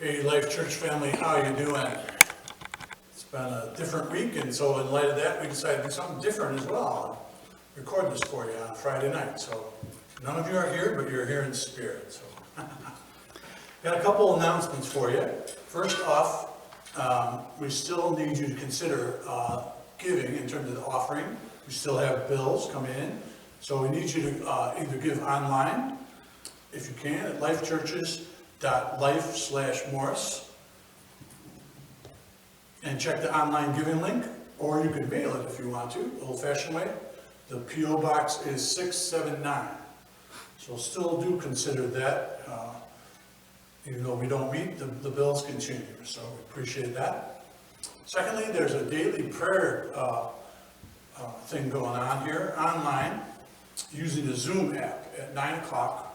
Hey, Life Church family, how you doing? It's been a different week, and so in light of that, we decided to do something different as well. Record this for you on Friday night. So none of you are here, but you're here in spirit. So got a couple announcements for you. First off, we still need you to consider giving in terms of the offering. We still have bills coming in, so we need you to either give online, if you can, at lifechurches.life/Morris, and check the online giving link, or you can mail it if you want to, old-fashioned way. The P.O. Box is 679. So still do consider that, even though we don't meet, the bills continue, so we appreciate that. Secondly, there's a daily prayer thing going on here online using the Zoom app at 9 o'clock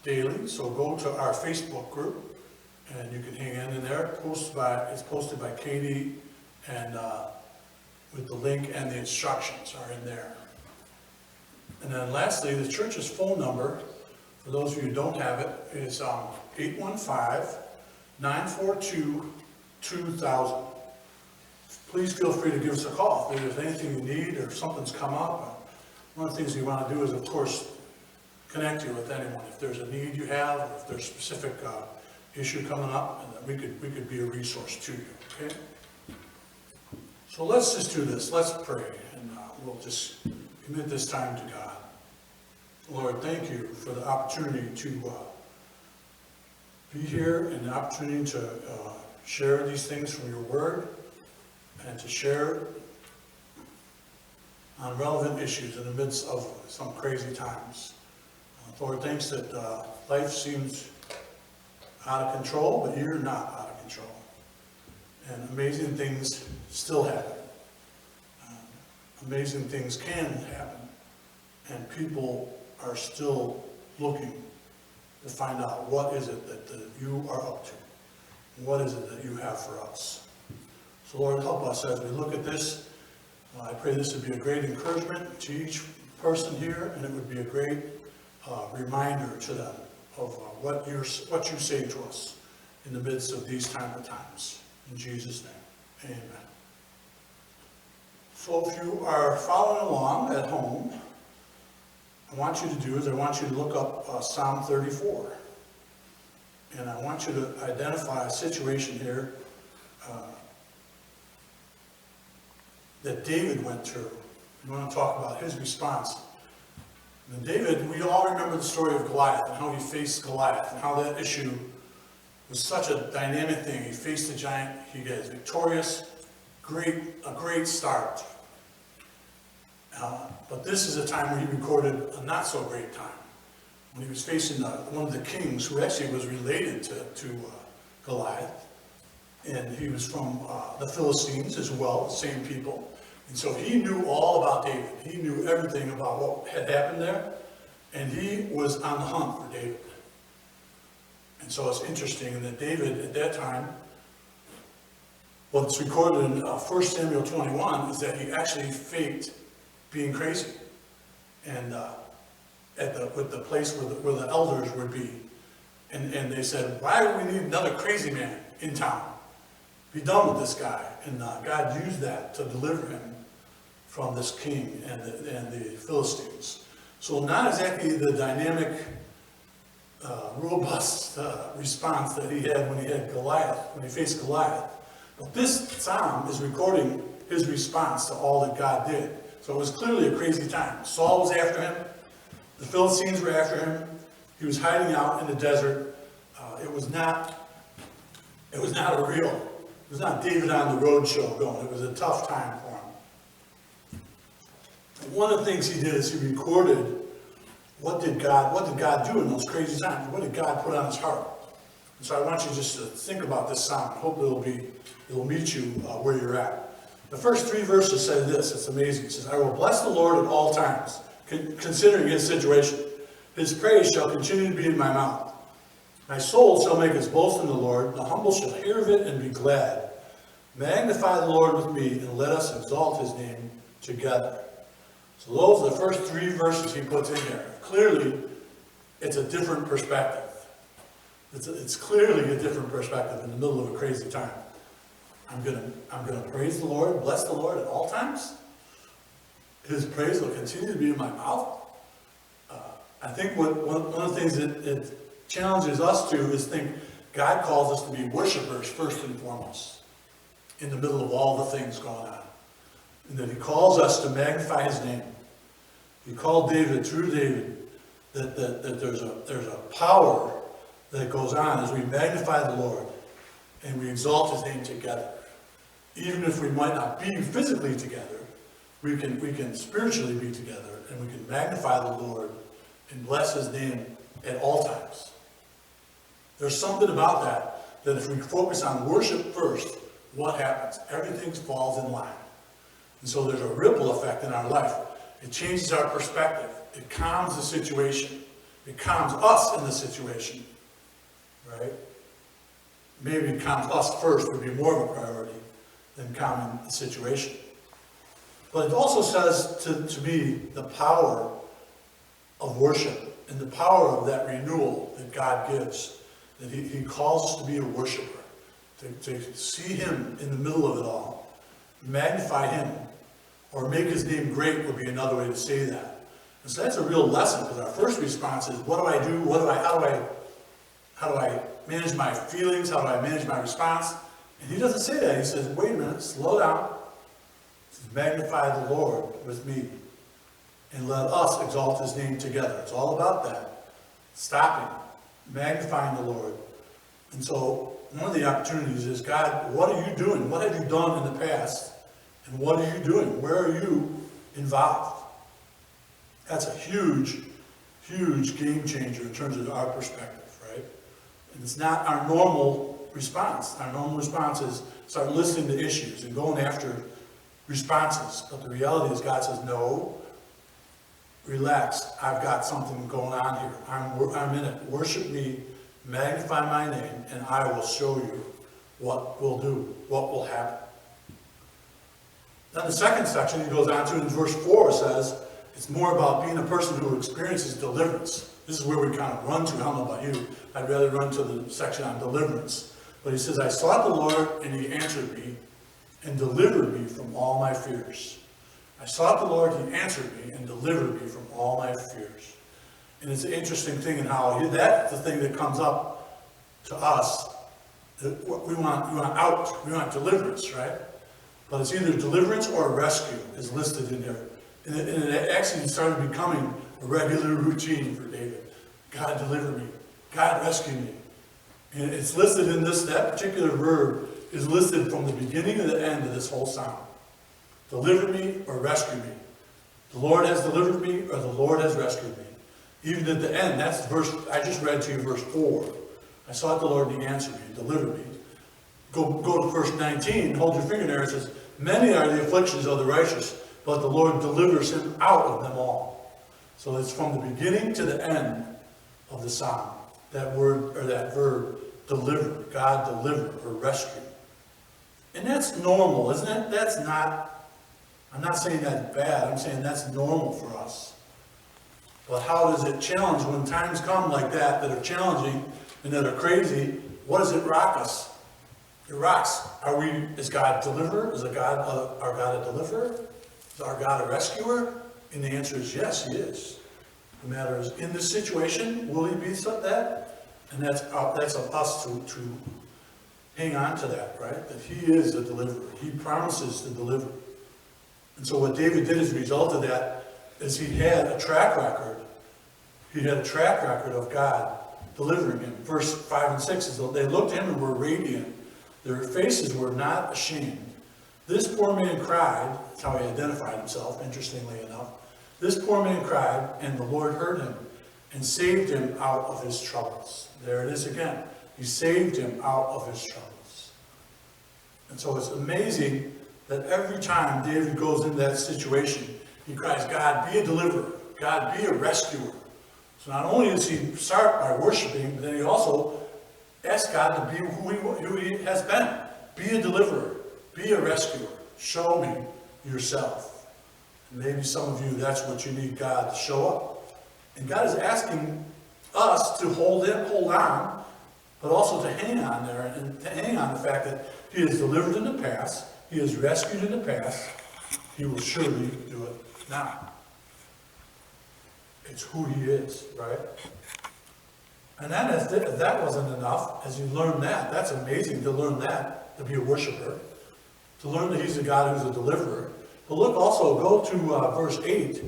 daily. So go to our Facebook group and you can hang in there. It's posted by Katie, and with the link and the instructions are in there. And then lastly, the church's phone number, for those of you who don't have it, is 815-942-2000. Please feel free to give us a call if there's anything you need or if something's come up. One of the things we want to do is, of course, connect you with anyone. If there's a need you have, or if there's a specific issue coming up, and that we could be a resource to you, okay? So let's just do this. Let's pray, and we'll just commit this time to God. Lord, thank you for the opportunity to be here and the opportunity to share these things from your word and to share on relevant issues in the midst of some crazy times. Lord, thanks that life seems out of control, but you're not out of control. And amazing things still happen. Amazing things can happen. And people are still looking to find out what is it that you are up to. What is it that you have for us? So Lord, help us as we look at this. I pray this would be a great encouragement to each person here, and it would be a great reminder to them of what you say to us in the midst of these type of times. In Jesus' name, amen. So if you are following along at home, I want you to look up Psalm 34. And I want you to identify a situation here that David went through. We want to talk about his response. And David, we all remember the story of Goliath and how he faced Goliath and how that issue was such a dynamic thing. He faced the giant, he gets victorious, a great start. But this is a time where he recorded a not so great time, when he was facing one of the kings who actually was related to Goliath, and he was from the Philistines as well, the same people. And so he knew all about David. He knew everything about what had happened there, and he was on the hunt for David. And so it's interesting that David at that time, what's recorded in 1 Samuel 21 is that he actually faked being crazy, and with the place where the elders would be, and they said, why do we need another crazy man in town? Be done with this guy. And God used that to deliver him from this king and the Philistines. So not exactly the dynamic, robust response that he had when he faced Goliath. But this psalm is recording his response to all that God did. So it was clearly a crazy time. Saul was after him. The Philistines were after him. He was hiding out in the desert. It was not David on the road show going. It was a tough time for him. And one of the things he did is he recorded what did God do in those crazy times? What did God put on his heart? And so I want you just to think about this psalm. I hope it'll meet you where you're at. The first 3 verses say this. It's amazing. It says, I will bless the Lord at all times, considering his situation. His praise shall continue to be in my mouth. My soul shall make its boast in the Lord. The humble shall hear of it and be glad. Magnify the Lord with me, and let us exalt his name together. So those are the first 3 verses he puts in there. Clearly, it's a different perspective. It's clearly a different perspective in the middle of a crazy time. I'm gonna praise the Lord, bless the Lord at all times. His praise will continue to be in my mouth. I think one of the things that it challenges us to is think God calls us to be worshipers first and foremost in the middle of all the things going on. And that he calls us to magnify his name. He called David, through David, that there's a power that goes on as we magnify the Lord and we exalt his name together. Even if we might not be physically together, we can spiritually be together, and we can magnify the Lord and bless his name at all times. There's something about that if we focus on worship first, what happens? Everything falls in line. And so there's a ripple effect in our life. It changes our perspective. It calms the situation. It calms us in the situation. Right? Maybe calm us first would be more of a priority than calming the situation. But it also says to me the power of worship and the power of that renewal that God gives. That he calls us to be a worshiper, to see him in the middle of it all, magnify him, or make his name great would be another way to say that. And so that's a real lesson, because our first response is, what do I do? How do I manage my feelings? How do I manage my response? And he doesn't say that. He says, wait a minute, slow down. He says, magnify the Lord with me, and let us exalt his name together. It's all about that. Stopping, magnifying the Lord. And so one of the opportunities is, God, what are you doing? What have you done in the past? And what are you doing? Where are you involved? That's a huge, huge game changer in terms of our perspective, right? And it's not our normal response. Our normal response is start listening to issues and going after responses. But the reality is God says, no, relax. I've got something going on here. I'm in it. Worship me, magnify my name, and I will show you what we'll do, what will happen. Then the second section he goes on to in verse 4 says, it's more about being a person who experiences deliverance. This is where we kind of run to. I don't know about you. I'd rather run to the section on deliverance. But he says, I sought the Lord, and he answered me and delivered me from all my fears. I sought the Lord, he answered me and delivered me from all my fears. And it's an interesting thing in how that's the thing that comes up to us. We want deliverance, right? But it's either deliverance or rescue is listed in there. And it actually started becoming a regular routine for David. God deliver me. God rescue me. And it's listed in that particular verb is listed from the beginning to the end of this whole psalm. Deliver me or rescue me. The Lord has delivered me or the Lord has rescued me. Even at the end, that's the verse, I just read to you verse 4. I sought the Lord and he answered me and delivered me. Go to verse 19, hold your finger there, it says, many are the afflictions of the righteous, but the Lord delivers him out of them all. So it's from the beginning to the end of the psalm. That word, or that verb, deliver, God deliver or rescue. And that's normal, isn't it? I'm not saying that's bad, I'm saying that's normal for us. But how does it challenge when times come like that are challenging and that are crazy? What does it rock us? It rocks. Is God a deliverer? Is our God a deliverer? Is our God a rescuer? And the answer is yes, he is. The matter is, in this situation, will he be that? And that's of us to hang on to that, right? That he is a deliverer. He promises to deliver. And so what David did as a result of that is he had a track record. He had a track record of God delivering him. Verse 5 and 6 is they looked at him and were radiant. Their faces were not ashamed. This poor man cried. That's how he identified himself, interestingly enough. This poor man cried, and the Lord heard him and saved him out of his troubles. There it is again. He saved him out of his troubles. And so it's amazing that every time David goes into that situation, he cries, God, be a deliverer. God, be a rescuer. So not only does he start by worshiping, but then he also asks God to be who he has been. Be a deliverer. Be a rescuer. Show me yourself. And maybe some of you, that's what you need God to show up. And God is asking us to hold on but also to hang on there and to hang on the fact that he has delivered in the past, he has rescued in the past, he will surely do it now. It's who he is, right? And then if that wasn't enough, as you learn that, that's amazing to learn that, to be a worshiper, to learn that he's a God who's a deliverer. But look also, go to verse 8.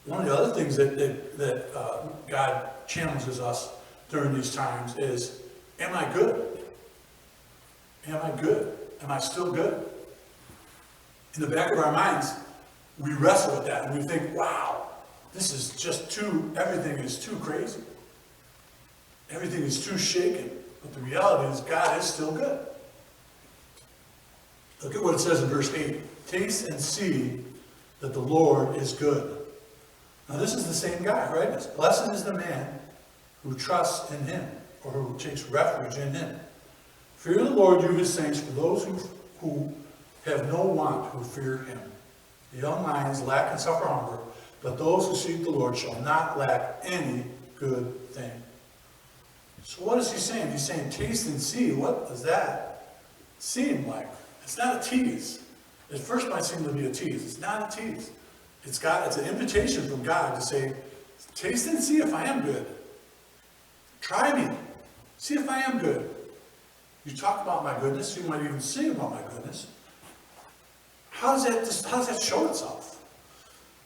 One of the other things that God challenges us during these times is, am I good? Am I good? Am I still good? In the back of our minds, we wrestle with that and we think, wow, this is just everything is too crazy. Everything is too shaken. But the reality is God is still good. Look at what it says in verse 8. Taste and see that the Lord is good. Now this is the same guy, right? Blessed is the man who trusts in him, or who takes refuge in him. Fear the Lord, you his saints, for those who have no want who fear him. The young lions lack and suffer hunger, but those who seek the Lord shall not lack any good thing. So what is he saying? He's saying taste and see. What does that seem like? It's not a tease. At first might seem to be a tease. It's not a tease. It's an invitation from God to say, taste and see if I am good. Try me. See if I am good. You talk about my goodness. You might even sing about my goodness. How does that show itself?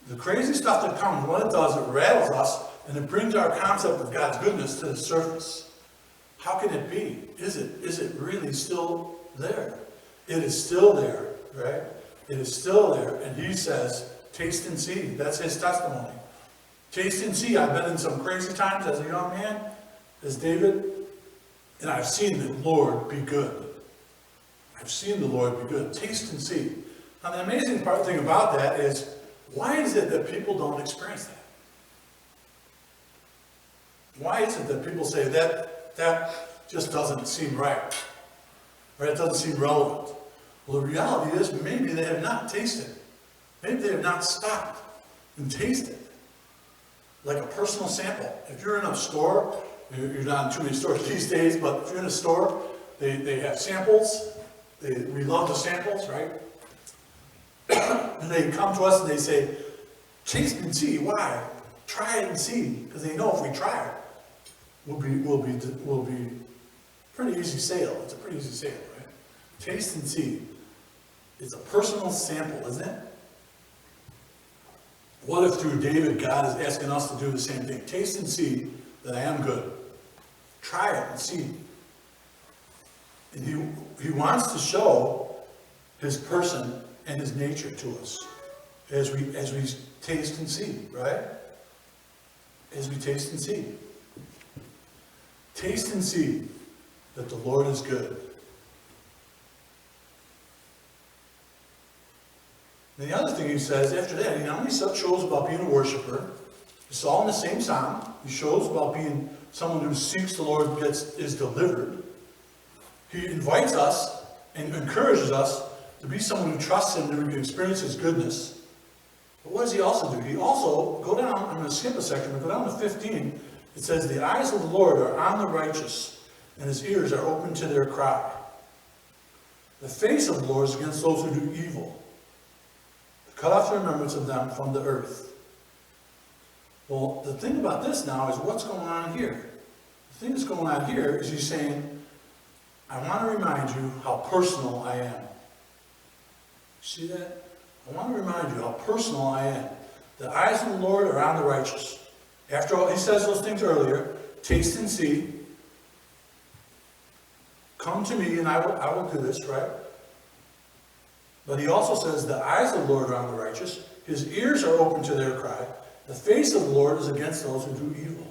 The crazy stuff that comes, what it does, it rattles us, and it brings our concept of God's goodness to the surface. How can it be? Is it really still there? It is still there, right? It is still there. And he says, taste and see. That's his testimony. Taste and see. I've been in some crazy times as a young man, as David, and I've seen the Lord be good. I've seen the Lord be good. Taste and see. Now the amazing thing about that is, why is it that people don't experience that? Why is it that people say that just doesn't seem right? Or it doesn't seem relevant? Well, the reality is maybe they have not tasted. Maybe they have not stopped and tasted. Like a personal sample. If you're in a store, you're not in too many stores these days, but if you're in a store, they have samples. We love the samples, right? And they come to us and they say, taste and see. Why? Try it and see. Because they know if we try it, will be pretty easy sale. It's a pretty easy sale, right? Taste and see. It's a personal sample, isn't it? What if through David, God is asking us to do the same thing? Taste and see that I am good. Try it and see. And he wants to show his person and his nature to us as we taste and see, right? As we taste and see. Taste and see that the Lord is good. And the other thing he says after that, he not only shows about being a worshiper, it's all in the same psalm. He shows about being someone who seeks the Lord and is delivered. He invites us and encourages us to be someone who trusts him, that we can experience his goodness. But what does he also do? He also, go down, I'm going to skip a section, but go down to 15. It says, the eyes of the Lord are on the righteous, and his ears are open to their cry. The face of the Lord is against those who do evil, to cut off the remembrance of them from the earth. Well, the thing about this now is what's going on here. The thing that's going on here is he's saying, I want to remind you how personal I am. See that? I want to remind you how personal I am. The eyes of the Lord are on the righteous. After all, he says those things earlier. Taste and see. Come to me and I will do this, right? But he also says the eyes of the Lord are on the righteous. His ears are open to their cry. The face of the Lord is against those who do evil.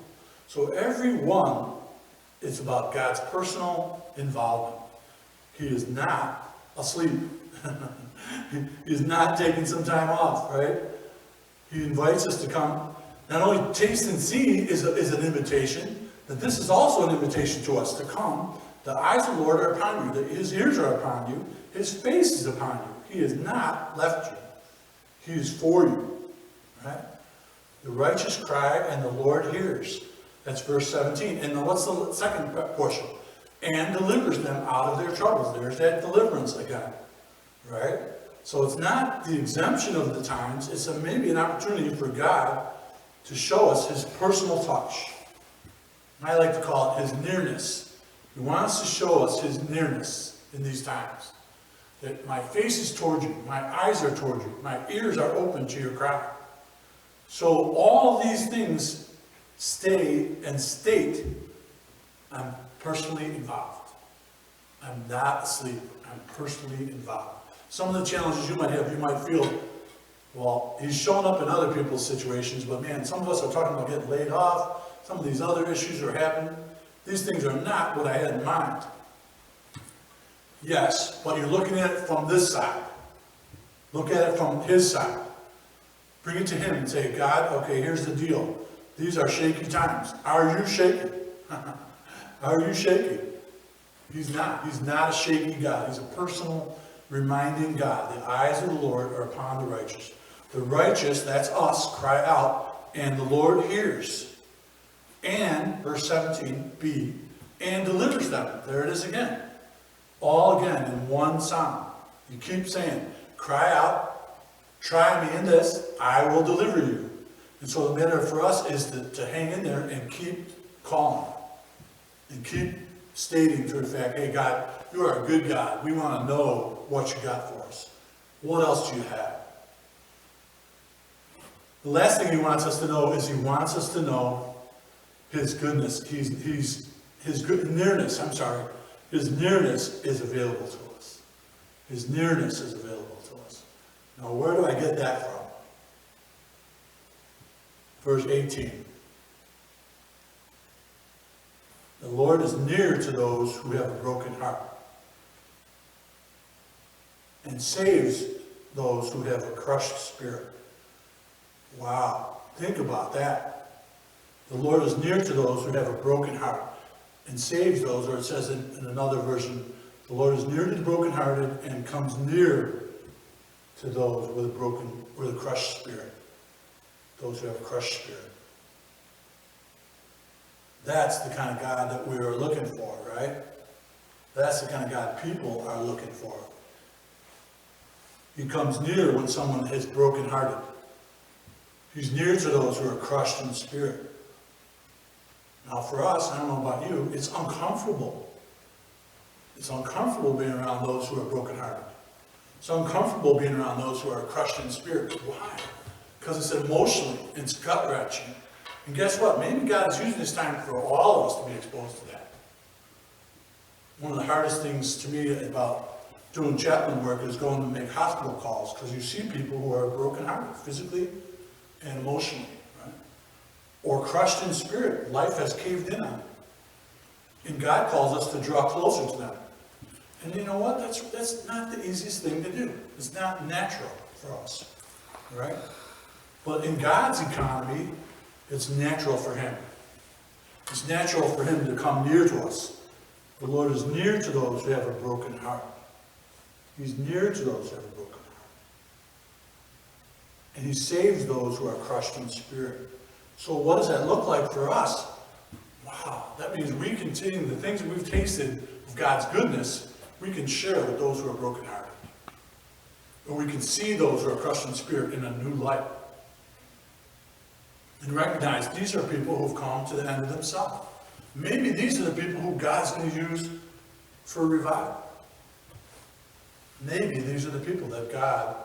So every one is about God's personal involvement. He is not asleep. He's not taking some time off, right? He invites us to come. Not only taste and see is an invitation, but this is also an invitation to us to come. The eyes of the Lord are upon you. His ears are upon you. His face is upon you. He has not left you. He is for you, right? The righteous cry and the Lord hears. That's verse 17. And then what's the second portion? And delivers them out of their troubles. There's that deliverance again, right? So it's not the exemption of the times. It's maybe an opportunity for God to show us his personal touch. I like to call it his nearness. He wants to show us his nearness in these times. That my face is toward you, my eyes are toward you, my ears are open to your cry. So all of these things stay and state, I'm personally involved. I'm not asleep, I'm personally involved. Some of the challenges you might have, you might feel, well, he's showing up in other people's situations, but man, some of us are talking about getting laid off, some of these other issues are happening. These things are not what I had in mind. Yes, but you're looking at it from this side. Look at it from his side. Bring it to him and say, God, okay, here's the deal. These are shaky times. Are you shaking? Are you shaking? He's not. He's not a shaky God. He's a personal, reminding God. The eyes of the Lord are upon the righteous. The righteous, that's us, cry out, and the Lord hears. And, verse 17b, and delivers them. There it is again. All again in one sound. You keep saying, cry out, try me in this, I will deliver you. And so the matter for us is to hang in there and keep calling. And keep stating to the fact, hey God, you are a good God. We want to know what you got for us. What else do you have? The last thing he wants us to know is he wants us to know his goodness. His good nearness, his nearness is available to us. His nearness is available to us. Now, where do I get that from? Verse 18. The Lord is near to those who have a broken heart and saves those who have a crushed spirit. Wow, think about that. The Lord is near to those who have a broken heart and saves those, or it says in another version, the Lord is near to the brokenhearted and comes near to those with a crushed spirit. Those who have a crushed spirit. That's the kind of God that we are looking for, right? That's the kind of God people are looking for. He comes near when someone is brokenhearted. He's near to those who are crushed in spirit. Now for us, I don't know about you, it's uncomfortable. It's uncomfortable being around those who are brokenhearted. It's uncomfortable being around those who are crushed in spirit. Why? Because it's emotionally, it's gut-wrenching. And guess what? Maybe God is using this time for all of us to be exposed to that. One of the hardest things to me about doing chaplain work is going to make hospital calls, because you see people who are brokenhearted, physically and emotionally, right? Or crushed in spirit. Life has caved in on them. And God calls us to draw closer to them. And you know what? That's not the easiest thing to do. It's not natural for us, right? But in God's economy, it's natural for him. It's natural for him to come near to us. The Lord is near to those who have a broken heart. He's near to those who have a broken heart. And he saves those who are crushed in spirit. So what does that look like for us? Wow, that means we continue the things that we've tasted of God's goodness, we can share with those who are brokenhearted. Or we can see those who are crushed in spirit in a new light. And recognize these are people who've come to the end of themselves. Maybe these are the people who God's going to use for revival. Maybe these are the people that God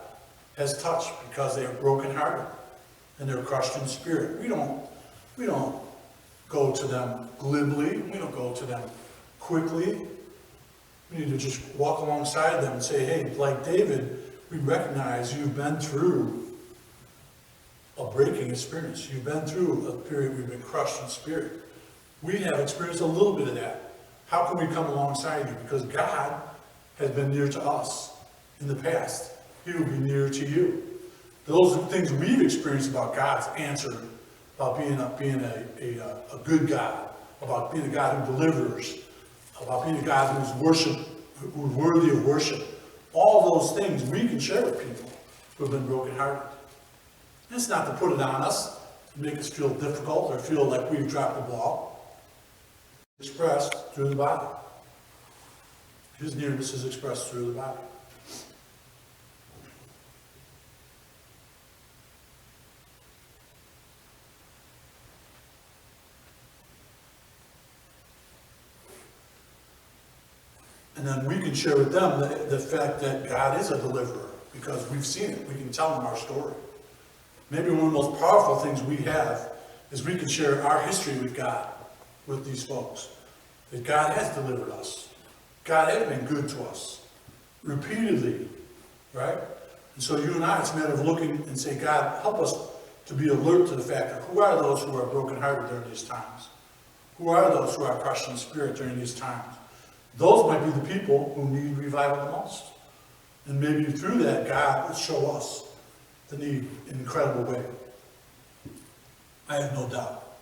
has touched because they are brokenhearted and they're crushed in spirit. We don't go to them glibly. We don't go to them quickly. We need to just walk alongside them and say, hey, like David, we recognize you've been through a breaking experience. You've been through a period we've been crushed in spirit. We have experienced a little bit of that. How can we come alongside you? Because God has been near to us in the past. He will be near to you. Those are things we've experienced about God's answer, about being a good God, about being a God who delivers, about being a God who's worthy of worship. All those things we can share with people who have been brokenhearted. It's not to put it on us. to make us feel difficult or feel like we've dropped the ball. Expressed through the body. His nearness is expressed through the body. And then we can share with them the fact that God is a deliverer, because we've seen it. We can tell them our story. Maybe one of the most powerful things we have is we can share our history with God, with these folks. That God has delivered us. God has been good to us, repeatedly, right? And so you and I, it's a matter of looking and say, God, help us to be alert to the fact that who are those who are brokenhearted during these times? Who are those who are crushed in spirit during these times? Those might be the people who need revival the most. And maybe through that, God will show us the need in an incredible way. I have no doubt.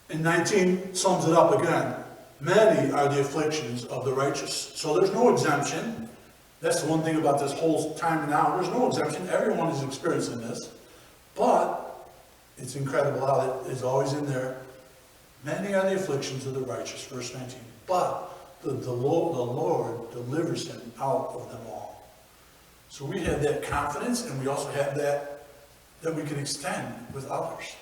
And 19 sums it up again. Many are the afflictions of the righteous. So there's no exemption. That's the one thing about this whole time now. There's no exemption. Everyone is experiencing this. But it's incredible how it is always in there. Many are the afflictions of the righteous, verse 19. But the Lord delivers him out of them all. So we have that confidence, and we also have that we can extend with others.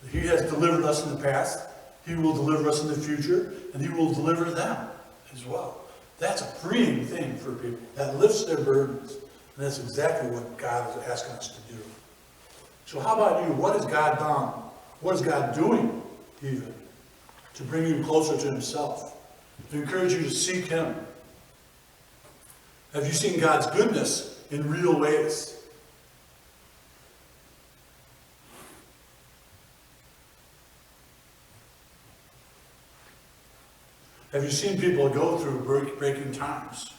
He has delivered us in the past. He will deliver us in the future, and he will deliver them as well. That's a freeing thing for people. That lifts their burdens. And that's exactly what God is asking us to do. So how about you? What has God done? What is God doing, even, to bring you closer to himself? To encourage you to seek him? Have you seen God's goodness in real ways? Have you seen people go through breaking times?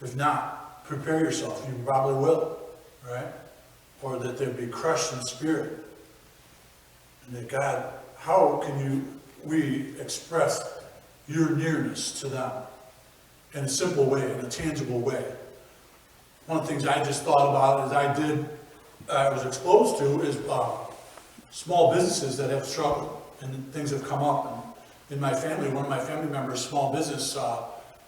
If not, prepare yourself. You probably will, right? Or that they'll be crushed in spirit. And that God, how can we express your nearness to them in a simple way, in a tangible way? One of the things I just thought about I was exposed to is small businesses that have struggled and things have come up. And in my family, one of my family members' small business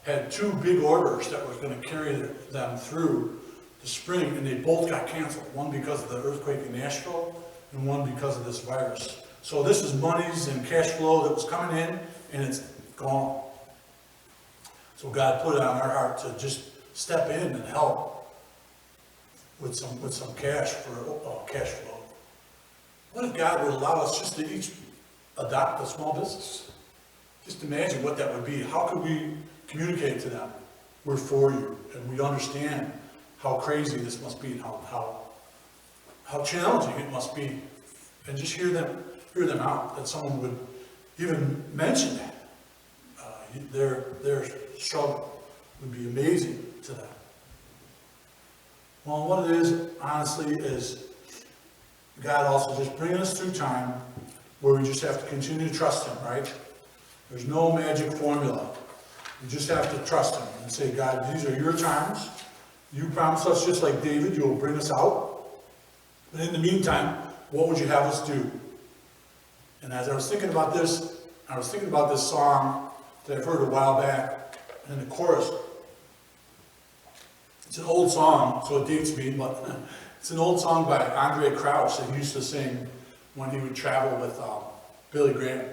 had 2 big orders that was going to carry them through the spring, and they both got canceled. One because of the earthquake in Nashville, and one because of this virus. So this is monies and cash flow that was coming in, and it's gone. So God put it on our heart to just step in and help with some cash for cash flow. What if God would allow us just to each adopt a small business? Just imagine what that would be. How could we communicate to them? We're for you, and we understand how crazy this must be, and how challenging it must be, and just hear them out. That someone would even mention that their struggle would be amazing to them. Well, what it is, honestly, is God also just bringing us through time where we just have to continue to trust him, right? There's no magic formula. You just have to trust him and say, God, these are your times. You promised us, just like David, you will bring us out. But in the meantime, what would you have us do? And as I was thinking about this song that I've heard a while back, and the chorus. It's an old song, so it dates me, but it's an old song by Andre Crouch that he used to sing when he would travel with Billy Graham.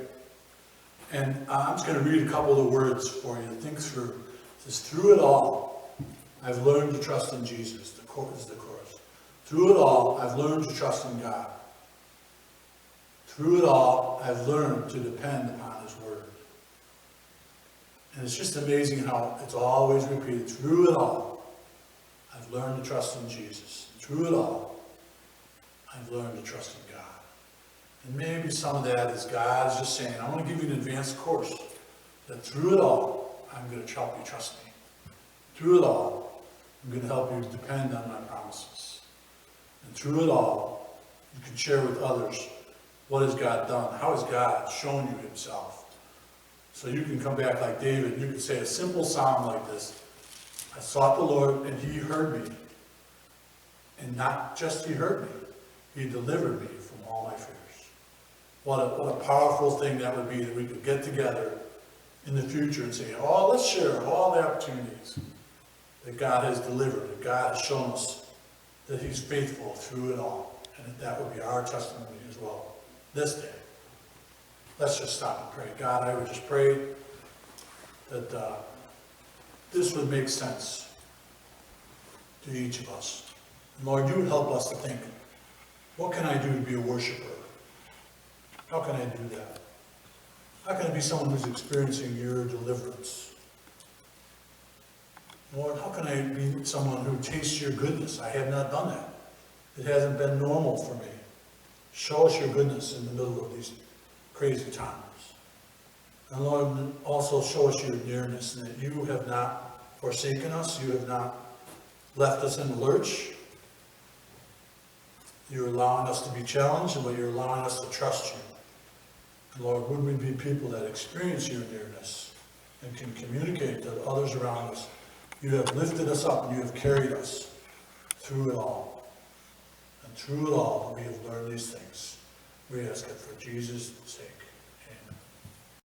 And I'm just going to read a couple of the words for you to think through. It says, through it all, I've learned to trust in Jesus. The chorus is the chorus. Through it all, I've learned to trust in God. Through it all, I've learned to depend upon his word. And it's just amazing how it's always repeated. Through it all, I've learned to trust in Jesus. Through it all, I've learned to trust in God. And maybe some of that is God is just saying, I want to give you an advanced course. That through it all, I'm going to help you trust me. Through it all, I'm going to help you depend on my promises. And through it all, you can share with others, what has God done? How has God shown you himself? So you can come back like David. You can say a simple psalm like this. I sought the Lord, and he heard me. And not just he heard me, he delivered me all my fears. What a powerful thing that would be, that we could get together in the future and say, oh, let's share all the opportunities that God has delivered, that God has shown us that He's faithful through it all. And that would be our testimony as well this day. Let's just stop and pray. God, I would just pray that this would make sense to each of us. And Lord, you would help us to think, what can I do to be a worshiper? How can I do that? How can I be someone who's experiencing your deliverance? Lord, how can I be someone who tastes your goodness? I have not done that. It hasn't been normal for me. Show us your goodness in the middle of these crazy times. And Lord, also show us your nearness, and that you have not forsaken us. You have not left us in the lurch. You're allowing us to be challenged, but you're allowing us to trust you. And Lord, would we be people that experience your nearness and can communicate to others around us? You have lifted us up and you have carried us through it all. And through it all, we have learned these things. We ask it for Jesus' sake.